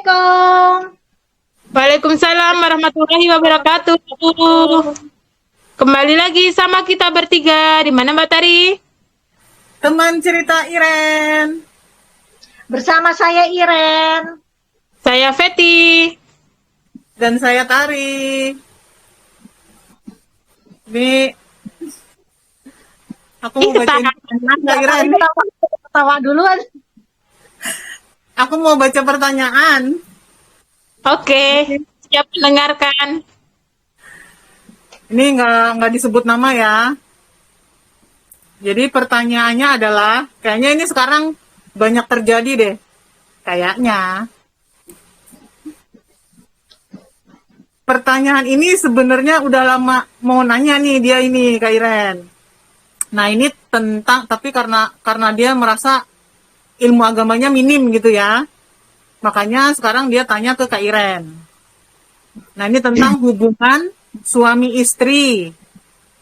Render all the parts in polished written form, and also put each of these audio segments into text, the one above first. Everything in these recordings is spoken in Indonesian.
Assalamualaikum. Waalaikumsalam warahmatullahi wabarakatuh. Kembali lagi sama kita bertiga. Di mana Mbak Tari? Teman cerita Iren. Bersama saya Iren. Saya Feti. Dan saya Tari. Ini aku mau bacain pertanyaan, Iren. Ketawa duluan. Aku mau baca pertanyaan. Oke, siap mendengarkan. Ini nggak disebut nama ya. Jadi pertanyaannya adalah, kayaknya ini sekarang banyak terjadi deh. Kayaknya. Pertanyaan ini sebenarnya udah lama mau nanya nih dia ini Kak Iren. Nah ini tentang, tapi karena dia merasa ilmu agamanya minim gitu ya. Makanya sekarang dia tanya ke Kak Iren. Nah ini tentang hubungan suami istri.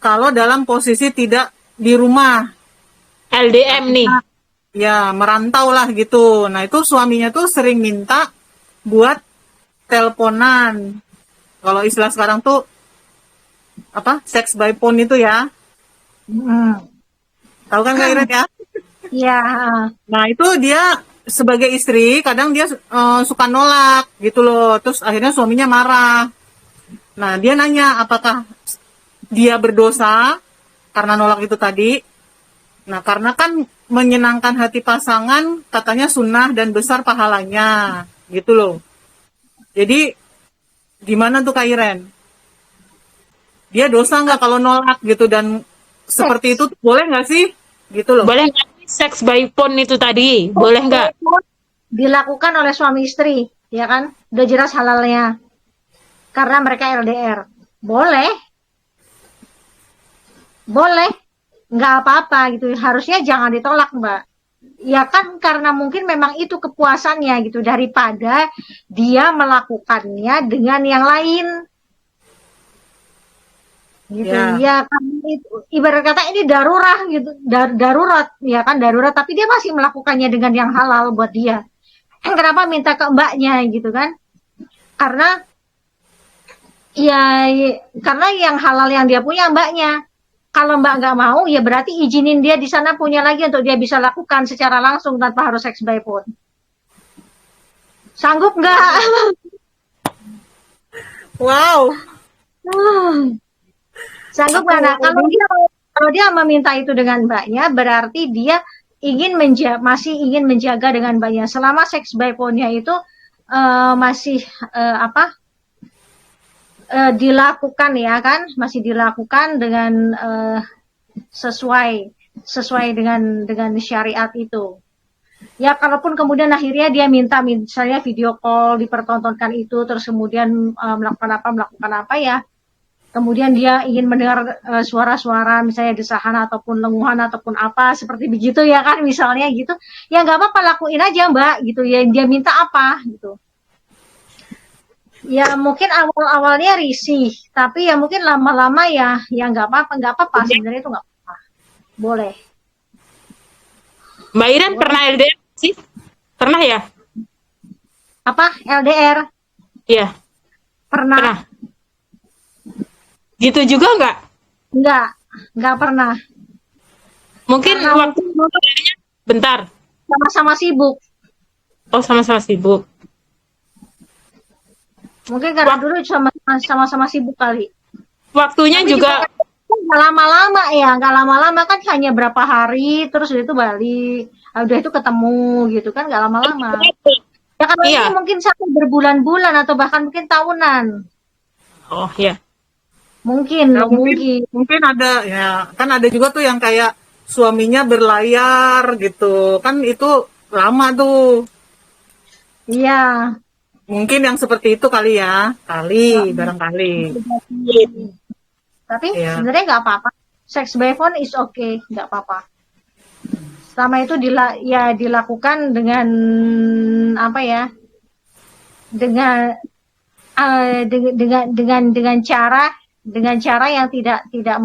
Kalau dalam posisi tidak di rumah. LDM nih. Ya merantau lah gitu. Nah itu suaminya tuh sering minta buat teleponan. Kalau istilah sekarang tuh apa? Sex by phone itu ya. Tahu kan Kak Iren ya? Iya. Nah itu dia sebagai istri kadang dia suka nolak gitu loh. Terus akhirnya suaminya marah. Nah dia nanya apakah dia berdosa karena nolak itu tadi. Nah karena kan menyenangkan hati pasangan katanya sunnah dan besar pahalanya gitu loh. Jadi gimana tuh Kak Iren? Dia dosa nggak kalau nolak gitu, dan seperti itu boleh nggak sih? Gitu loh. Boleh nggak sih sex by phone itu tadi? Boleh nggak? Dilakukan oleh suami istri, ya kan? Udah jelas halalnya. Karena mereka LDR. Boleh. Boleh. Nggak apa-apa gitu. Harusnya jangan ditolak, Mbak. Ya kan karena mungkin memang itu kepuasannya gitu, daripada dia melakukannya dengan yang lain. Gitu ya, kan itu ibarat kata ini darurat gitu, darurat ya kan, darurat, tapi dia masih melakukannya dengan yang halal buat dia. Kenapa minta ke mbaknya gitu kan? Karena ya karena yang halal yang dia punya mbaknya. Kalau mbak nggak mau ya berarti izinin dia di sana punya lagi untuk dia bisa lakukan secara langsung tanpa harus sex by phone. Sanggup nggak? Wow. Sanggup nggak? Nah, kalau dia meminta itu dengan mbaknya, berarti dia masih ingin menjaga dengan mbaknya. Selama sex by phone-nya itu masih dilakukan ya kan, masih dilakukan dengan sesuai dengan syariat itu. Ya kalaupun kemudian akhirnya dia minta misalnya video call dipertontonkan itu, terus kemudian melakukan apa ya, kemudian dia ingin mendengar suara-suara misalnya desahan ataupun lenguhan ataupun apa seperti begitu ya kan, misalnya gitu, ya nggak apa-apa, lakuin aja mbak gitu ya, dia minta apa gitu. Ya mungkin awal-awalnya risih, tapi ya mungkin lama-lama ya nggak apa-apa sebenarnya, itu nggak apa-apa, boleh. Mbak Iren pernah LDM sih? Pernah ya? Apa LDR? Iya. Pernah. Gitu juga nggak? Nggak pernah. Mungkin waktu bentar. Sama-sama sibuk. Oh, sama-sama sibuk. Mungkin karena dulu sama-sama sibuk kali. Waktunya tapi juga nggak lama-lama ya, nggak lama-lama kan, hanya berapa hari terus udah itu balik, udah itu ketemu gitu kan, nggak lama-lama. Ya kan ini mungkin sampai berbulan-bulan atau bahkan mungkin tahunan. Oh ya. Mungkin ada ya, kan ada juga tuh yang kayak suaminya berlayar gitu kan, itu lama tuh. Iya. Mungkin yang seperti itu kali ya, barangkali. Tapi sebenarnya nggak apa-apa. Sex by phone is okay, nggak apa-apa. Selama itu dilakukan dengan apa ya? Dengan cara yang tidak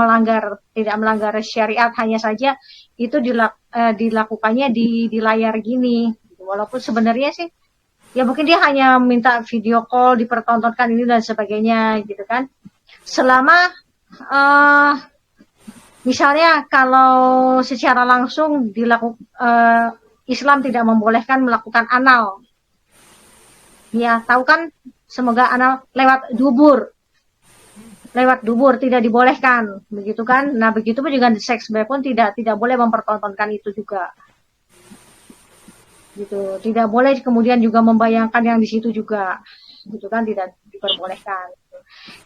melanggar syariat, hanya saja itu dilakukannya di layar gini. Walaupun sebenarnya sih Ya mungkin dia hanya minta video call, dipertontonkan ini dan sebagainya gitu kan. Selama misalnya kalau secara langsung Islam tidak membolehkan melakukan anal. Ya, tahu kan, semoga anal lewat dubur. Lewat dubur tidak dibolehkan, begitu kan? Nah, begitu pun juga seks bebas pun tidak boleh mempertontonkan itu juga. Gitu. Tidak boleh kemudian juga membayangkan yang di situ juga. Gitu kan, tidak diperbolehkan.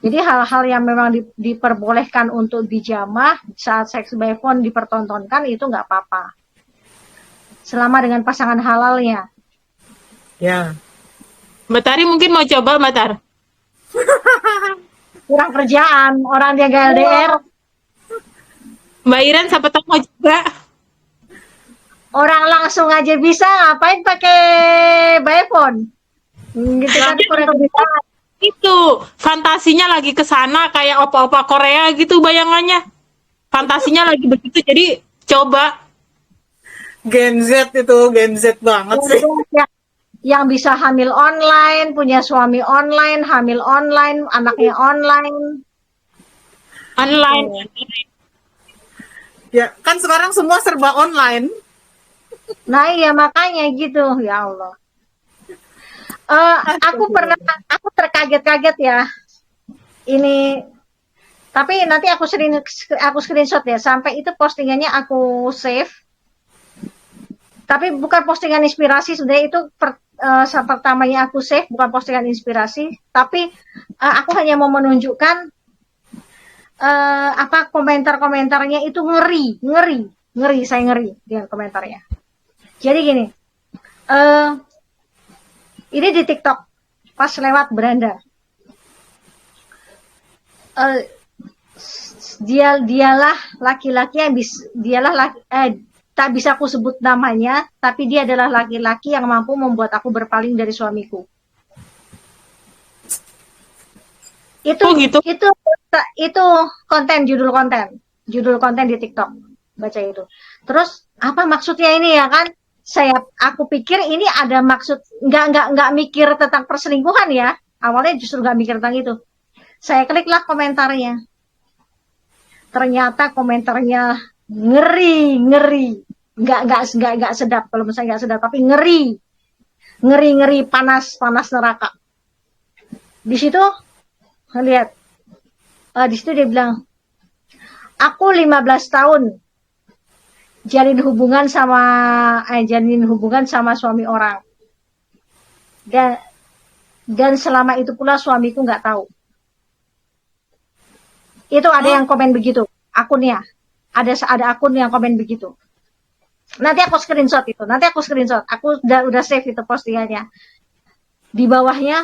Jadi hal-hal yang memang diperbolehkan untuk dijamah saat seks by phone dipertontonkan itu nggak apa-apa. Selama dengan pasangan halalnya. Ya. Mbak Tari mungkin mau coba, Mbak Tar. Kurang kerjaan, orang dia gak LDR. Mbak Iren siapa tahu mau coba. Orang langsung aja bisa, ngapain pakai by phone? Gitu kan, kurang kerjaan. Itu fantasinya lagi ke sana kayak opa-opa Korea gitu bayangannya. Fantasinya lagi begitu, jadi coba. Gen Z itu, Gen Z banget sih. Yang bisa hamil online, punya suami online, hamil online, anaknya online. Online. Ya, kan sekarang semua serba online. Nah iya makanya gitu, ya Allah. Aku terkaget-kaget ya. Ini, tapi nanti aku screenshot ya. Sampai itu postingannya aku save. Tapi bukan postingan inspirasi, sebenarnya itu pertamanya aku save, bukan postingan inspirasi. Tapi aku hanya mau menunjukkan komentar-komentarnya itu ngeri, saya ngeri dengan komentarnya. Jadi gini, ini di TikTok pas lewat beranda, dialah laki-laki yang tak bisa aku sebut namanya, tapi dia adalah laki-laki yang mampu membuat aku berpaling dari suamiku. Itu judul konten di TikTok, baca itu. Terus apa maksudnya ini ya kan? Aku pikir ini ada maksud, nggak mikir tentang perselingkuhan ya. Awalnya justru nggak mikir tentang itu. Saya kliklah komentarnya. Ternyata komentarnya ngeri, nggak sedap, kalau misalnya nggak sedap, tapi ngeri, panas neraka. Di situ lihat, di situ dia bilang, aku 15 tahun jalin hubungan sama suami orang, dan selama itu pula suamiku nggak tahu. Itu ada yang komen begitu, akunnya. Ada akun yang komen begitu. Nanti aku screenshot itu. Aku udah save itu postingannya. Di bawahnya,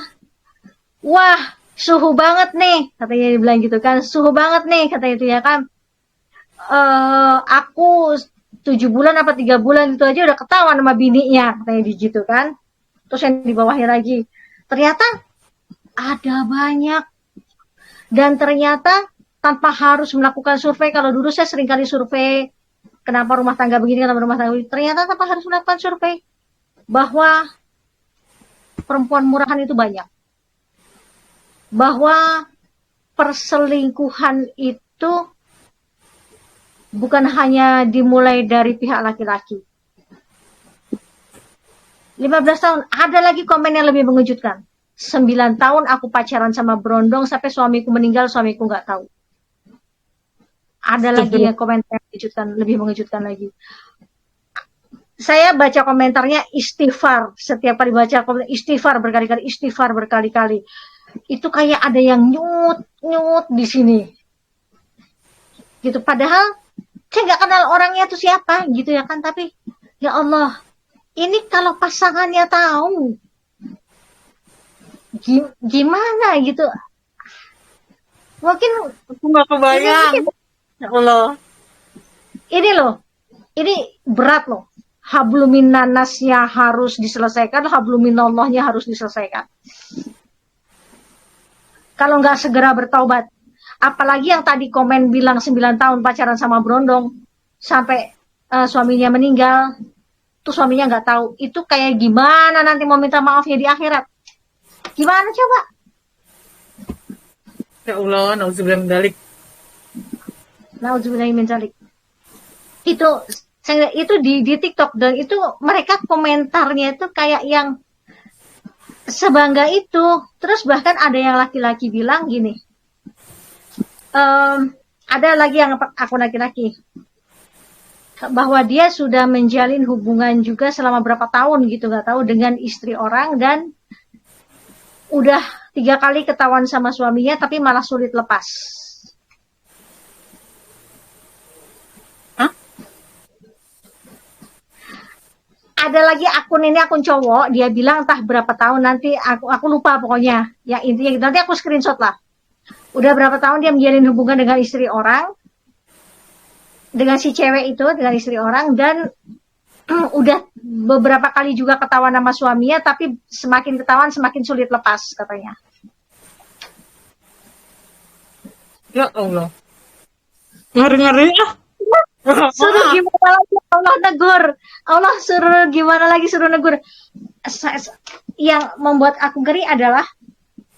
wah, suhu banget nih, katanya dibilang gitu kan. Suhu banget nih, katanya itu ya kan. Aku 7 bulan apa 3 bulan itu aja udah ketahuan sama bininya, katanya gitu kan. Terus yang di bawahnya lagi, ternyata ada banyak. Dan ternyata tanpa harus melakukan survei. Kalau dulu saya sering kali survei, kenapa rumah tangga begini, kenapa rumah tangga begini. Ternyata tanpa harus melakukan survei, bahwa perempuan murahan itu banyak. Bahwa perselingkuhan itu bukan hanya dimulai dari pihak laki-laki. 15 tahun, ada lagi komen yang lebih mengejutkan. 9 tahun aku pacaran sama berondong sampai suamiku meninggal, suamiku nggak tahu. Ada lagi yang komentar lebih mengejutkan lagi. Saya baca komentarnya istighfar. Setiap kali baca komentar istighfar berkali-kali. Itu kayak ada yang nyut di sini. Gitu. Padahal saya nggak kenal orangnya itu siapa, gitu ya kan. Tapi ya Allah, ini kalau pasangannya tahu, gimana gitu. Mungkin aku nggak kebayang. Ya Allah. Ini berat loh. Habluminanasnya harus diselesaikan, habluminallahnya harus diselesaikan. Kalau nggak segera bertaubat, apalagi yang tadi komen bilang 9 tahun pacaran sama berondong, sampai suaminya meninggal, tuh suaminya nggak tahu. Itu kayak gimana nanti mau minta maafnya di akhirat? Gimana coba? Ya Allah, nauzubillah min dzalik. Nauzubillahi min dzalik. Itu di TikTok, dan itu mereka komentarnya itu kayak yang sebangga itu. Terus bahkan ada yang laki-laki bilang gini, ada lagi yang akun laki-laki, bahwa dia sudah menjalin hubungan juga selama berapa tahun gitu, nggak tahu, dengan istri orang, dan udah 3 kali ketahuan sama suaminya tapi malah sulit lepas. Hah? Ada lagi akun ini, akun cowok, dia bilang entah berapa tahun, nanti aku lupa pokoknya. Ya intinya nanti aku screenshot lah. Udah berapa tahun dia menjalin hubungan dengan istri orang, dengan si cewek itu, dengan istri orang, dan udah beberapa kali juga ketahuan sama suaminya, tapi semakin ketahuan semakin sulit lepas katanya. Ya Allah. Ngeri-ngeri ah. Suruh gimana lagi, Allah negur. Allah suruh gimana lagi, suruh negur. Yang membuat aku ngeri adalah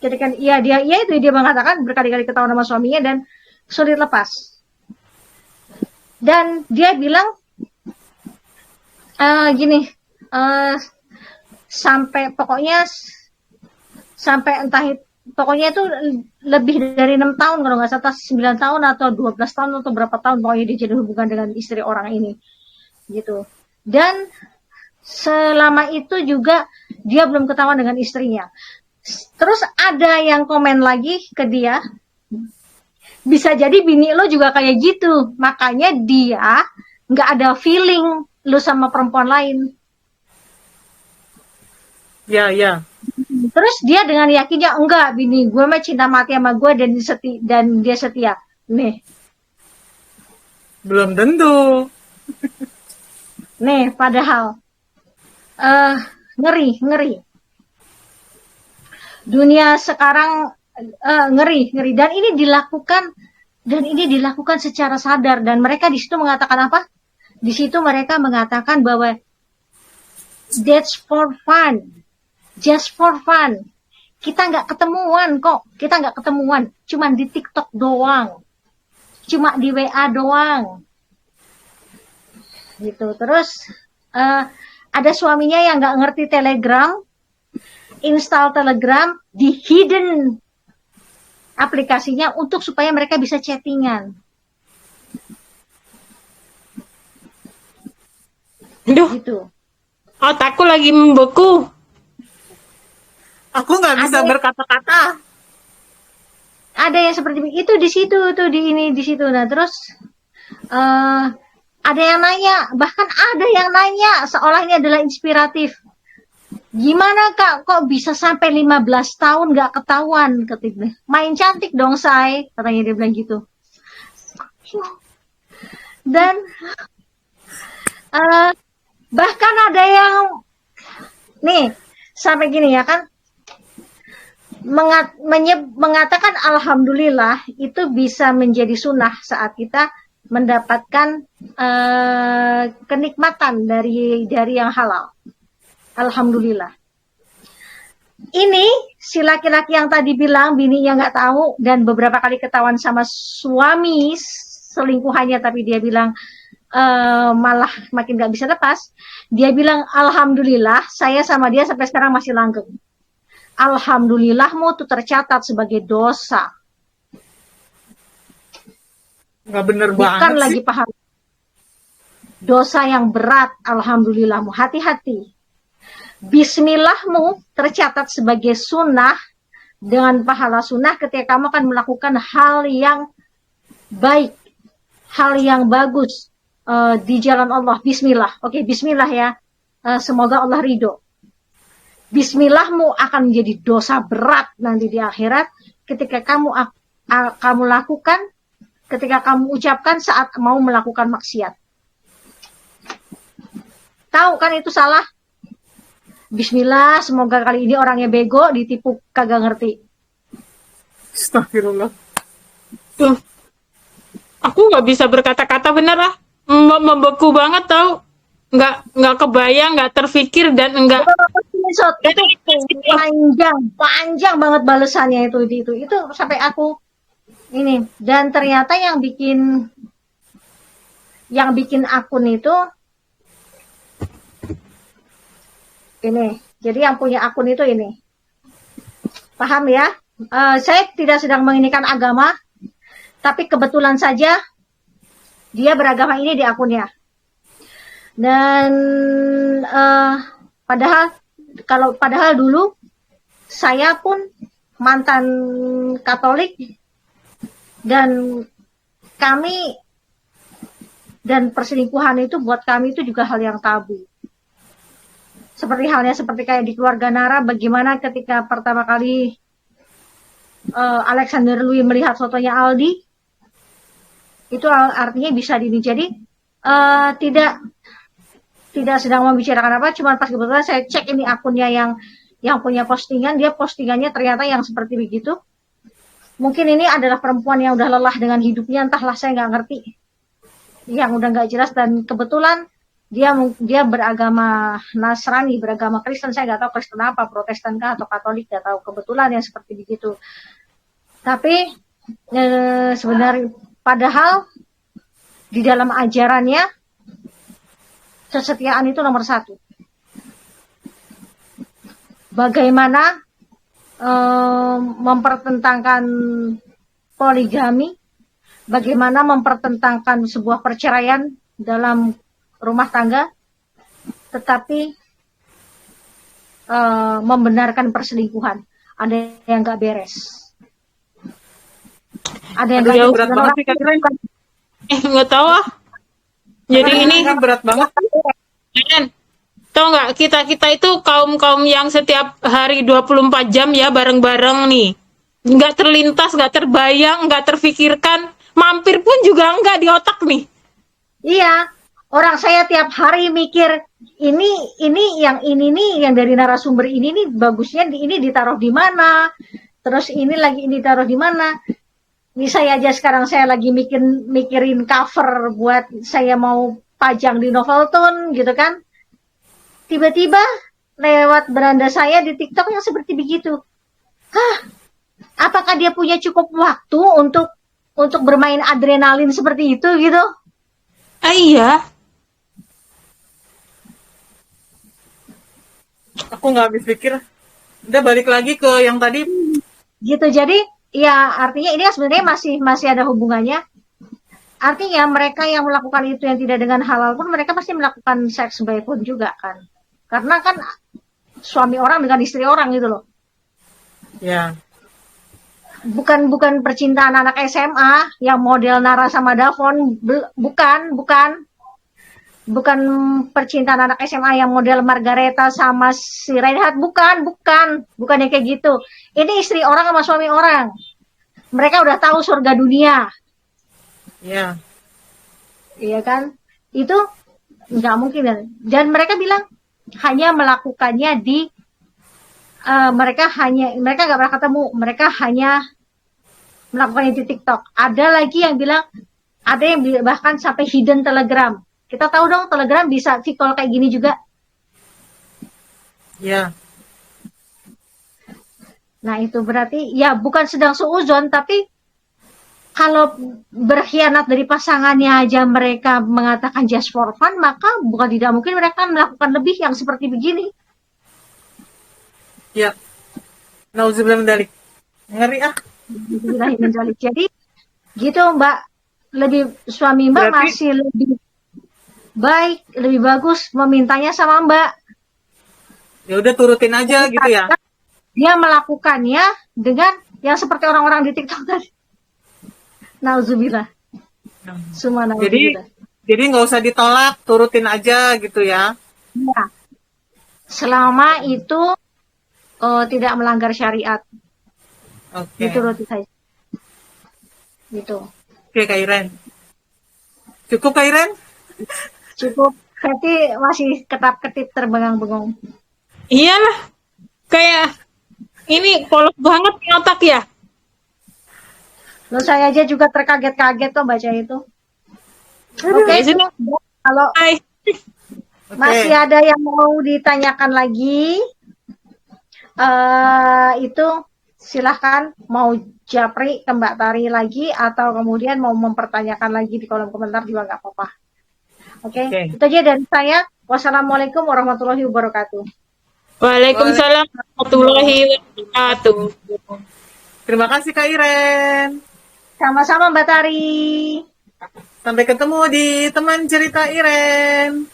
ketika dia mengatakan berkali-kali ketahuan sama suaminya dan sulit lepas. Dan dia bilang gini, sampai pokoknya itu lebih dari 6 tahun kalau nggak salah, 9 tahun atau 12 tahun atau berapa tahun pokoknya dia jadi hubungan dengan istri orang ini gitu. Dan selama itu juga dia belum ketahuan dengan istrinya. Terus ada yang komen lagi ke dia, bisa jadi bini lo juga kayak gitu, makanya dia nggak ada feeling lu sama perempuan lain. Ya. Terus dia dengan yakinnya, enggak, bini gue mah cinta mati sama gue dan dia setia. Nih. Belum tentu. Nih, padahal ngeri. Dunia sekarang ngeri. Dan ini dilakukan secara sadar, dan mereka di situ mengatakan apa? Di situ mereka mengatakan bahwa that's for fun, just for fun. Kita nggak ketemuan kok, cuman di TikTok doang, cuma di WA doang, gitu. Terus ada suaminya yang nggak ngerti Telegram, install Telegram, di hidden aplikasinya untuk supaya mereka bisa chattingan. Aduh, Gitu. otakku lagi membeku. Aku nggak bisa berkata-kata. Ada yang seperti itu di situ tuh, di situ. Nah terus ada yang nanya, bahkan ada yang nanya seolah ini adalah inspiratif. Gimana Kak, kok bisa sampai 15 tahun nggak ketahuan? Ketika main cantik dong say, katanya dia bilang gitu. Dan bahkan ada yang nih sampai gini ya kan, mengatakan alhamdulillah itu bisa menjadi sunnah saat kita mendapatkan kenikmatan dari yang halal. Alhamdulillah. Ini si laki-laki yang tadi bilang bininya nggak tahu dan beberapa kali ketahuan sama suami selingkuhannya, tapi dia bilang malah makin nggak bisa lepas. Dia bilang alhamdulillah saya sama dia sampai sekarang masih langgeng. Alhamdulillahmu tuh tercatat sebagai dosa. Nggak bener Bukan banget lagi sih. pahala. Dosa yang berat, alhamdulillahmu. Hati-hati. Bismillahmu tercatat sebagai sunnah dengan pahala sunnah ketika kamu akan melakukan hal yang baik, hal yang bagus di jalan Allah. Bismillah. Oke, bismillah ya. Semoga Allah ridho. Bismillahmu akan menjadi dosa berat nanti di akhirat ketika kamu lakukan, ketika kamu ucapkan saat mau melakukan maksiat. Tahu kan itu salah? Bismillah, semoga kali ini orangnya bego, ditipu kagak ngerti. Astagfirullah. Tuh, aku nggak bisa berkata-kata, bener ah. Membeku banget tau. nggak kebayang, nggak terfikir dan enggak Beberapa screenshot dan itu panjang banget balasannya itu sampai aku ini. Dan ternyata yang bikin akun itu ini. Jadi yang punya akun itu ini. Paham ya? Saya tidak sedang menginikan agama, tapi kebetulan saja dia beragama ini di akunnya. Dan padahal dulu saya pun mantan Katolik, dan kami dan perselingkuhan itu buat kami itu juga hal yang tabu. Seperti kayak di keluarga Nara, bagaimana ketika pertama kali Alexander Louis melihat fotonya Aldi, itu artinya bisa dini. Jadi tidak sedang membicarakan apa, cuma pas kebetulan saya cek ini akunnya yang punya postingan, dia postingannya ternyata yang seperti begitu. Mungkin ini adalah perempuan yang udah lelah dengan hidupnya, entahlah, saya nggak ngerti, yang udah nggak jelas. Dan kebetulan dia beragama Nasrani, beragama Kristen, saya nggak tahu Kristen apa, Protestan kah atau Katolik, nggak tahu, kebetulan yang seperti begitu. Tapi sebenarnya padahal di dalam ajarannya kesetiaan itu nomor 1. Bagaimana mempertentangkan poligami, bagaimana mempertentangkan sebuah perceraian dalam rumah tangga, tetapi membenarkan perselingkuhan. Ada yang nggak beres. Ada yang Aduh, nggak berat banget sih, Kak Ren. nggak tahu ah. Jadi ini berat banget. Ren, tau nggak, kita itu kaum yang setiap hari 24 jam ya bareng-bareng nih. Nggak terlintas, nggak terbayang, nggak terfikirkan, mampir pun juga nggak di otak nih. Iya, orang saya tiap hari mikir ini yang ini nih, yang dari narasumber ini nih bagusnya ini ditaruh di mana, terus ini lagi ini ditaruh di mana. Ini saya aja sekarang saya lagi mikirin cover buat saya mau pajang di Novelton gitu kan. Tiba-tiba lewat beranda saya di TikTok yang seperti begitu. Hah, apakah dia punya cukup waktu untuk bermain adrenalin seperti itu gitu? Iya. Aku nggak habis pikir. Udah balik lagi ke yang tadi. Gitu. Jadi ya artinya ini sebenarnya masih ada hubungannya. Artinya mereka yang melakukan itu yang tidak dengan halal pun mereka pasti melakukan seks by phone juga kan. Karena kan suami orang dengan istri orang gitu loh. Ya. Bukan percintaan anak SMA yang model Nara sama Davon, bukan percintaan anak SMA yang model Margareta sama si Reinhardt, bukan yang kayak gitu. Ini istri orang sama suami orang. Mereka udah tahu surga dunia. Ya. Iya kan? Itu nggak mungkin. Dan mereka bilang hanya melakukannya di mereka nggak pernah ketemu, mereka hanya melakukannya di TikTok. Ada lagi yang bilang, ada yang bahkan sampai hidden Telegram. Kita tahu dong Telegram bisa call kayak gini juga. Ya. Nah itu berarti ya bukan sedang suuzon, tapi kalau berkhianat dari pasangannya aja mereka mengatakan just for fun, maka bukan tidak mungkin mereka melakukan lebih yang seperti begini. Ya. Nauzubillah min dzalik. Ngeri ah. Jadi gitu Mbak, suami Mbak Berarti masih lebih baik, lebih bagus memintanya sama Mbak. ya udah turutin aja gitu ya. Dia melakukannya dengan yang seperti orang-orang di TikTok tadi. Nauzubillah. Semua nauzubillah. Jadi nggak usah ditolak, turutin aja gitu ya. Ya. Selama itu tidak melanggar syariat. Oke. Dituruti saja. Gitu. Oke, Kak Iren. Cukup, Kak Iren? Cukup. Berarti masih ketap-ketip terbengang-bengong. Iyalah. Kayak ini polos banget di otak ya. Loh, saya aja juga terkaget-kaget tuh baca itu. Oke. Ya sudah. Kalau Bye. Oke. Masih ada yang mau ditanyakan lagi? Itu silahkan mau japri ke Mbak Tari lagi atau kemudian mau mempertanyakan lagi di kolom komentar juga nggak apa-apa. Oke, Oke. itu aja dari saya. Wassalamualaikum warahmatullahi wabarakatuh. Waalaikumsalam warahmatullahi wabarakatuh. Terima kasih Kak Iren. Sama-sama Mbak Tari. Sampai ketemu di teman cerita Iren.